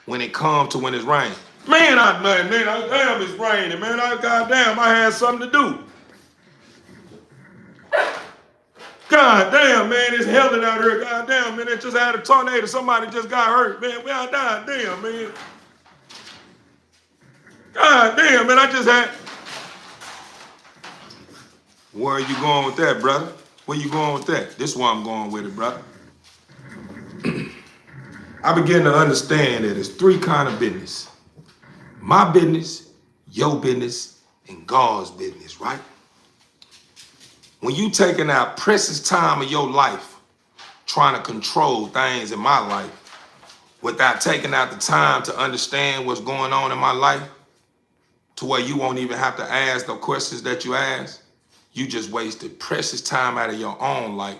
when it comes to when it's raining. Man, damn, it's raining, man. Goddamn, I had something to do. God damn, man, it's hailing out here. God damn, man, it just had a tornado. Somebody just got hurt, man. We all died. Damn, man. God damn, man, I just had. Where are you going with that, brother? Where you going with that? This is where I'm going with it, brother. I begin to understand that it's three kind of business. My business, your business, and God's business, right? When you taking out precious time of your life trying to control things in my life without taking out the time to understand what's going on in my life to where you won't even have to ask the questions that you ask, you just wasted precious time out of your own life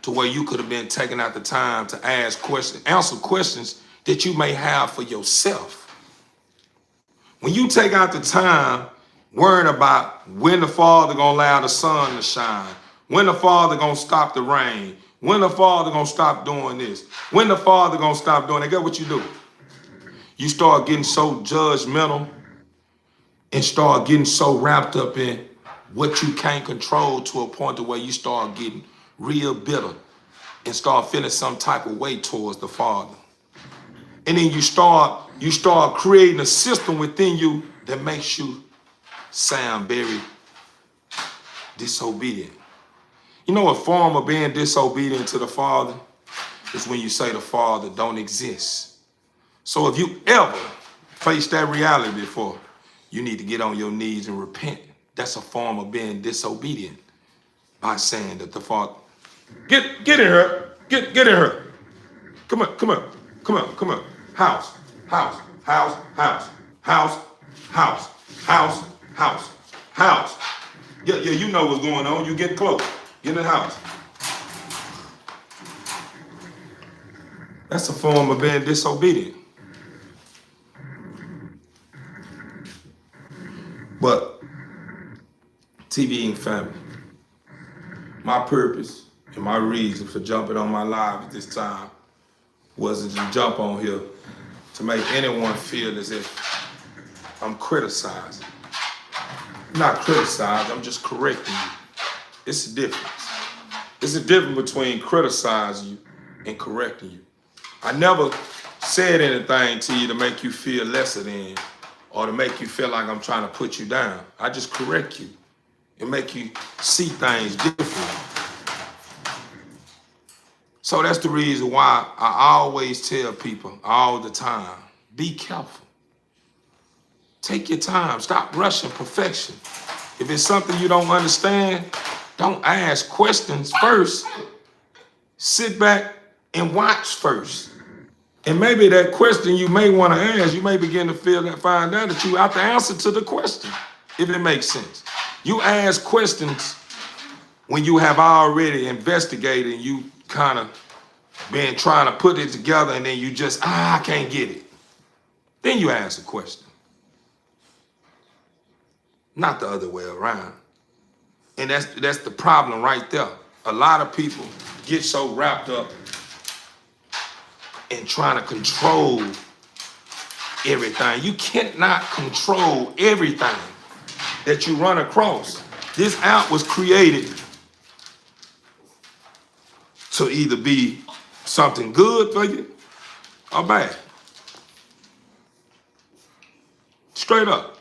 to where you could have been taking out the time to ask questions, answer questions that you may have for yourself. When you take out the time worrying about when the Father gonna allow the sun to shine, when the Father gonna stop the rain, when the Father gonna stop doing this, when the Father gonna stop doing that, guess what you do? You start getting so judgmental and start getting so wrapped up in what you can't control to a point to where you start getting real bitter and start feeling some type of way towards the Father. And then you start creating a system within you that makes you sound very disobedient. You know a form of being disobedient to the Father is when you say the Father don't exist. So if you ever faced that reality before, you need to get on your knees and repent. That's a form of being disobedient by saying that the Father, get in here, get in here. Come on, come on, come on, come on. House, house, house, house, house, house, house, house, house. Yeah, you know what's going on. You get close. Get in the house. That's a form of being disobedient. But TV and family, my purpose and my reason for jumping on my live at this time wasn't to jump on here to make anyone feel as if I'm criticizing. I'm not criticizing, I'm just correcting you. It's a difference. It's a difference between criticizing you and correcting you. I never said anything to you to make you feel lesser than or to make you feel like I'm trying to put you down. I just correct you and make you see things differently. So that's the reason why I always tell people all the time, be careful. Take your time. Stop rushing perfection. If it's something you don't understand, don't ask questions first. Sit back and watch first. And maybe that question you may want to ask, you may begin to find out that you have the answer to the question, if it makes sense. You ask questions when you have already investigated and you kind of been trying to put it together and then you just, I can't get it. Then you ask a question. Not the other way around. And that's the problem right there. A lot of people get so wrapped up in trying to control everything. You cannot control everything that you run across. This app was created to either be something good for you or bad. Straight up.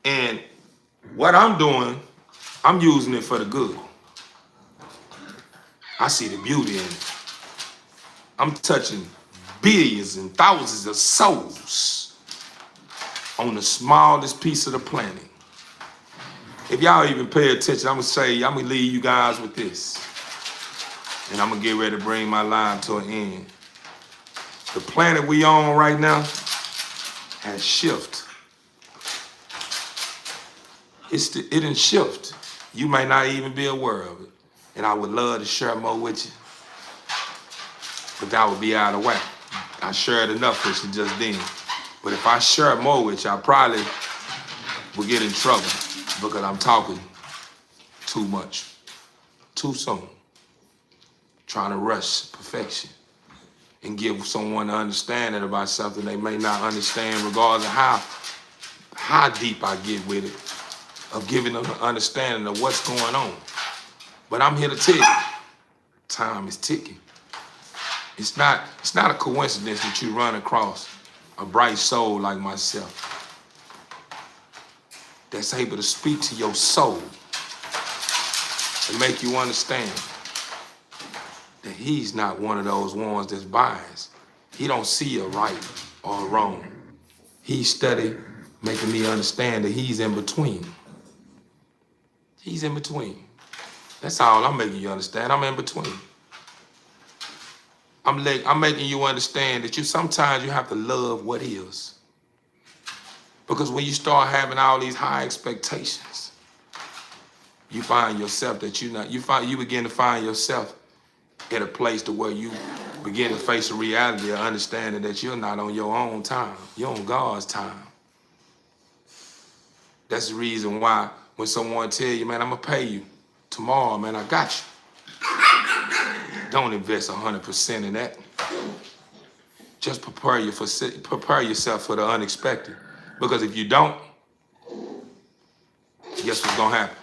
And what I'm doing, I'm using it for the good. I see the beauty in it. I'm touching billions and thousands of souls on the smallest piece of the planet. If y'all even pay attention, I'm gonna leave you guys with this. And I'm gonna get ready to bring my line to an end. The planet we on right now has shifted. It didn't shift. You may not even be aware of it. And I would love to share more with you. But that would be out of whack. I shared enough with you just then. But if I share more with you, I probably will get in trouble because I'm talking too much, too soon. Trying to rush perfection and give someone an understanding about something they may not understand, regardless of how deep I get with it, of giving them an understanding of what's going on. But I'm here to tell you, time is ticking. It's not a coincidence that you run across a bright soul like myself that's able to speak to your soul and make you understand that he's not one of those ones that's biased. He don't see a right or a wrong. He's steady making me understand that he's in between. He's in between. That's all I'm making you understand. I'm in between. I'm making you understand that sometimes you have to love what is. Because when you start having all these high expectations, you find yourself that you begin to find yourself at a place to where you begin to face the reality of understanding that you're not on your own time. You're on God's time. That's the reason why when someone tell you, man, I'm gonna pay you tomorrow, man, I got you. Don't invest 100% in that. Just prepare yourself for the unexpected. Because if you don't, guess what's gonna happen?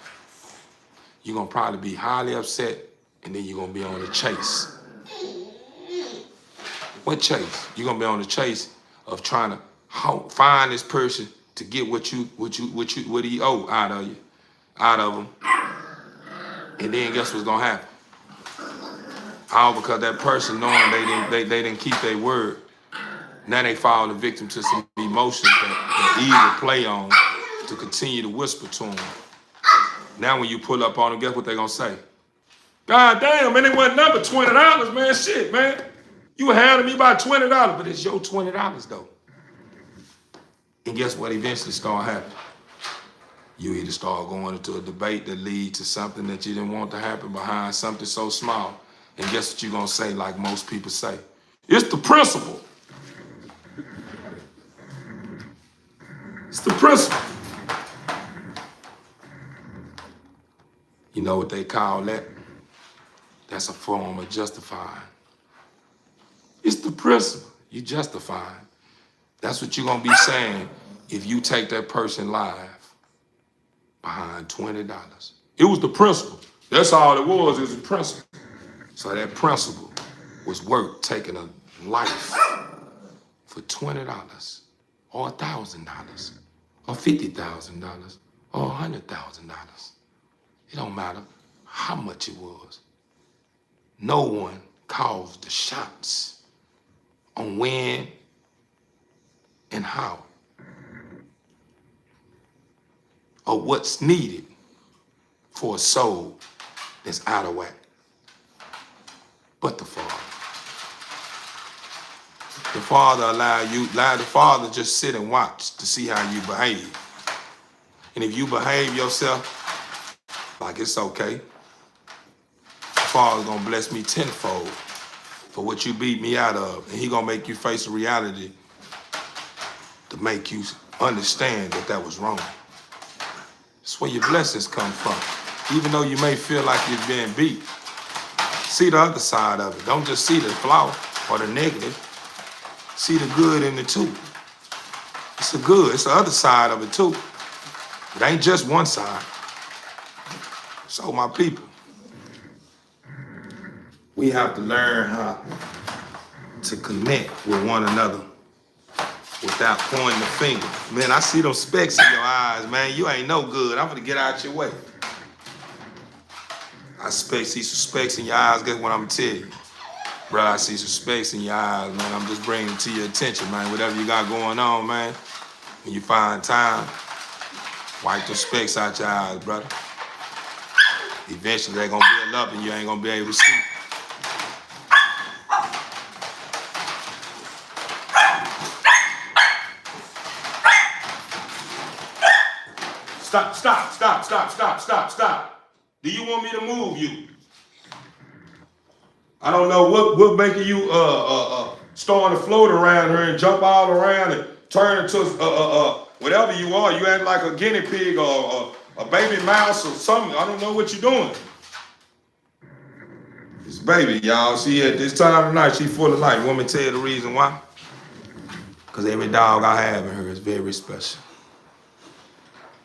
You're gonna probably be highly upset, and then you're gonna be on the chase. What chase? You're gonna be on the chase of trying to find this person to get what he owe out of him. And then guess what's gonna happen? All because that person knowing they didn't keep their word. Now they fall victim to some emotions that evil play on to continue to whisper to them. Now when you pull up on them, guess what they gonna say? God damn, man, it wasn't number $20, man. Shit, man. You handed me about $20, but it's your $20 though. And guess what eventually start happening? You either start going into a debate that leads to something that you didn't want to happen behind something so small. And guess what you're gonna say like most people say? It's the principle. It's the principle. You know what they call that? That's a form of justifying. It's the principle. You justify. That's what you're gonna be saying if you take that person live behind $20. It was the principle. That's all it was, is the principle. So that principle was worth taking a life for $20 or $1,000 or $50,000 or $100,000. It don't matter how much it was. No one calls the shots on when and how, or what's needed for a soul that's out of whack, but the Father. The Father allow the Father just sit and watch to see how you behave. And if you behave yourself like it's okay, the Father's gonna bless me tenfold for what you beat me out of. And he gonna make you face a reality to make you understand that that was wrong. That's where your blessings come from. Even though you may feel like you're being beat, see the other side of it. Don't just see the flaw or the negative. See the good in it too. It's the good. It's the other side of it too. It ain't just one side. So my people, we have to learn how to connect with one another without pointing the finger. Man, I see those specks in your eyes, man. You ain't no good. I'm gonna get out your way. I see some specks in your eyes. Guess what I'm gonna tell you? Bro, I see some specks in your eyes, man. I'm just bringing it to your attention, man. Whatever you got going on, man, when you find time, wipe the specks out your eyes, brother. Eventually, they're gonna build up and you ain't gonna be able to see. Stop. Do you want me to move you? I don't know what making you starting to float around here and jump all around and turn into whatever you are. You act like a guinea pig or a baby mouse or something. I don't know what you're doing. This baby, y'all, see at this time of night, she full of life. Want me to tell you the reason why? Because every dog I have in her is very special.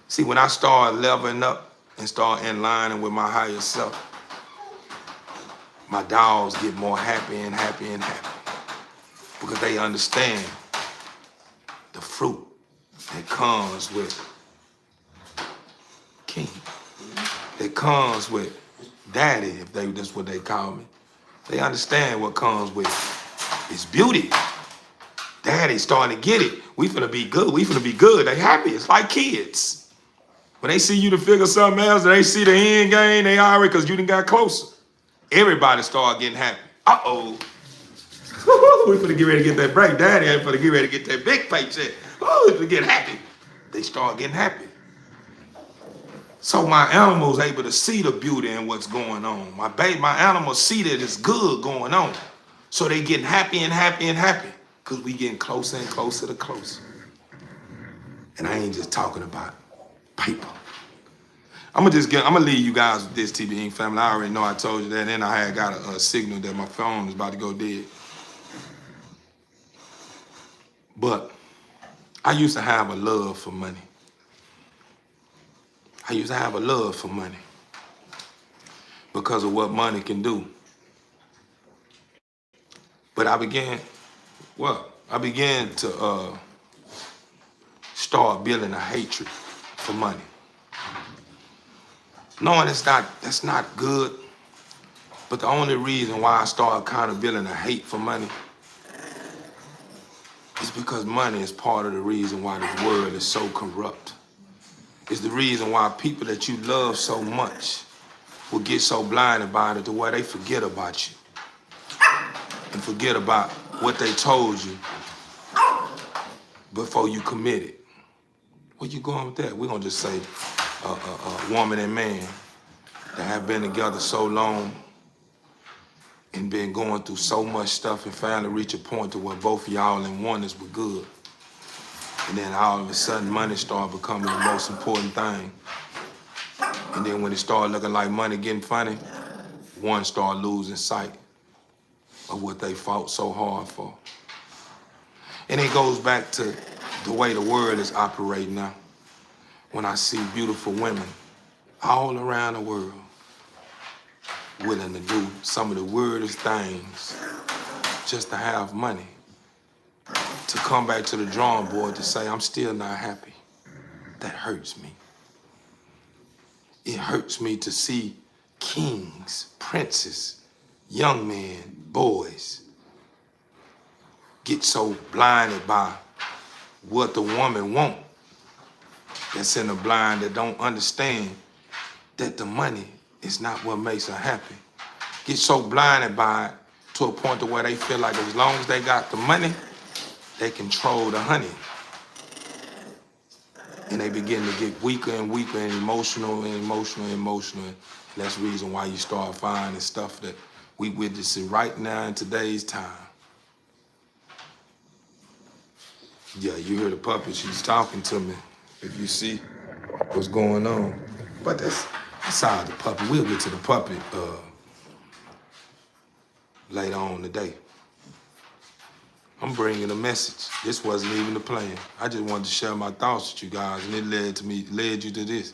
See, when I start leveling up and start in line with my higher self, my dogs get more happy and happy and happy because they understand the fruit that comes with king, that comes with daddy, if that's what they call me. They understand what comes with its beauty. Daddy's starting to get it. We finna be good. We finna be good. They happy. It's like kids. When they see you to figure something else, they see the end game, they already, because you done got closer. Everybody start getting happy. Uh-oh. We finna get ready to get that break. Daddy ain't finna get ready to get that big paycheck. Oh, we finna get happy. They start getting happy. So my animal's able to see the beauty in what's going on. My animals see that it's good going on. So they getting happy and happy and happy because we getting closer and closer to closer. And I ain't just talking about paper. I'm gonna leave you guys with this, TB Inc. family. I already know I told you that, and then I had got a signal that my phone is about to go dead. But I used to have a love for money. I used to have a love for money because of what money can do. But I began to start building a hatred for money. Knowing that's not good, But the only reason why I started kind of building a hate for money is because money is part of the reason why this world is so corrupt. It's the reason why people that you love so much will get so blinded by it to where they forget about you and forget about what they told you before you committed. Where you going with that? We're gonna just say a woman and man that have been together so long and been going through so much stuff and finally reach a point to where both of y'all in oneness were good. And then all of a sudden money started becoming the most important thing. And then when it started looking like money getting funny, one started losing sight of what they fought so hard for. And it goes back to the way the world is operating now. When I see beautiful women all around the world willing to do some of the weirdest things just to have money, to come back to the drawing board to say, I'm still not happy. That hurts me. It hurts me to see kings, princes, young men, boys get so blinded by what the woman want that's in the blind, that don't understand that the money is not what makes her happy. Get so blinded by it to a point to where they feel like as long as they got the money, they control the honey. And they begin to get weaker and weaker and emotional and emotional and emotional. And that's the reason why you start finding stuff that we witnessing right now in today's time. Yeah, you hear the puppet, she's talking to me. If you see what's going on. But that's aside the puppet. We'll get to the puppet later on today. I'm bringing a message. This wasn't even the plan. I just wanted to share my thoughts with you guys, and it led you to this.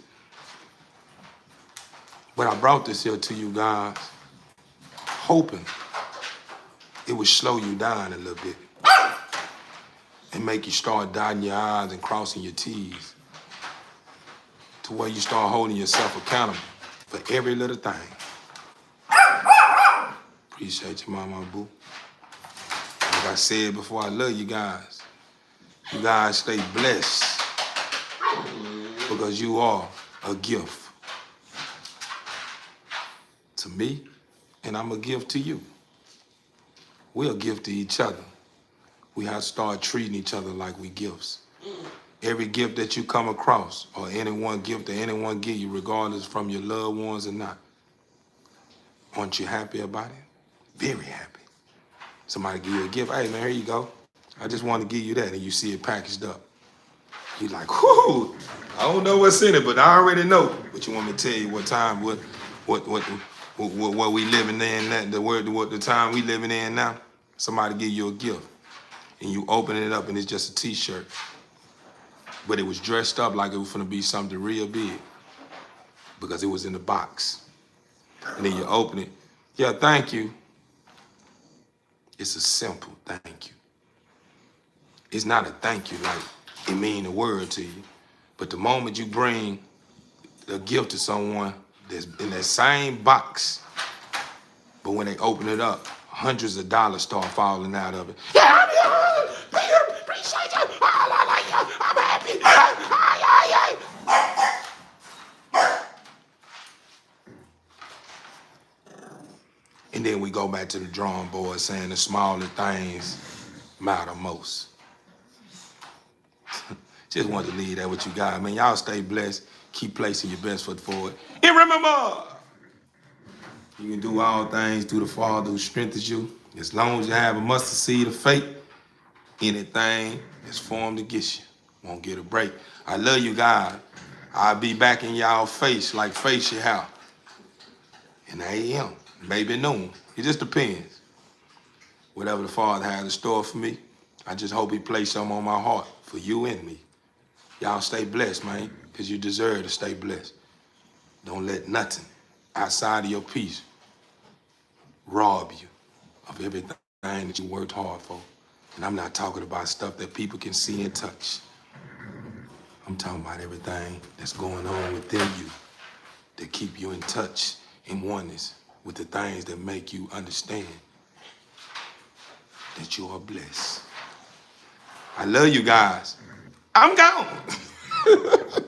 But I brought this here to you guys, hoping it would slow you down a little bit and make you start dotting your I's and crossing your T's to where you start holding yourself accountable for every little thing. Appreciate you, Mama Boo. Like I said before, I love you guys. You guys stay blessed because you are a gift to me, and I'm a gift to you. We're a gift to each other. We have to start treating each other like we gifts. Every gift that you come across, or any one gift that anyone give you, regardless from your loved ones or not, aren't you happy about it? Very happy. Somebody give you a gift, hey man, here you go. I just want to give you that, and you see it packaged up. You're like, whoo, I don't know what's in it, but I already know. But you want me to tell you what time, what we living in, the time we living in now? Somebody give you a gift, and you open it up, and it's just a t-shirt. But it was dressed up like it was gonna be something real big because it was in the box. And then you open it, yeah, thank you. It's a simple thank you. It's not a thank you like it mean the word to you. But the moment you bring a gift to someone that's in that same box, but when they open it up, hundreds of dollars start falling out of it. Yeah, I'm here. Appreciate you. I like you. I'm happy. And then we go back to the drawing board saying the smaller things matter most. Just wanted to leave that with you guys. Man, y'all stay blessed. Keep placing your best foot forward. And remember, you can do all things through the Father who strengthens you. As long as you have a mustard seed of faith, anything that's formed against you won't get a break. I love you guys. I'll be back in y'all face like face you have. In a.m., maybe noon. It just depends. Whatever the Father has in store for me, I just hope he placed something on my heart for you and me. Y'all stay blessed, man, because you deserve to stay blessed. Don't let nothing outside of your peace rob you of everything that you worked hard for. And I'm not talking about stuff that people can see and touch. I'm talking about everything that's going on within you that keep you in touch, in oneness, with the things that make you understand that you are blessed. I love you guys. I'm gone.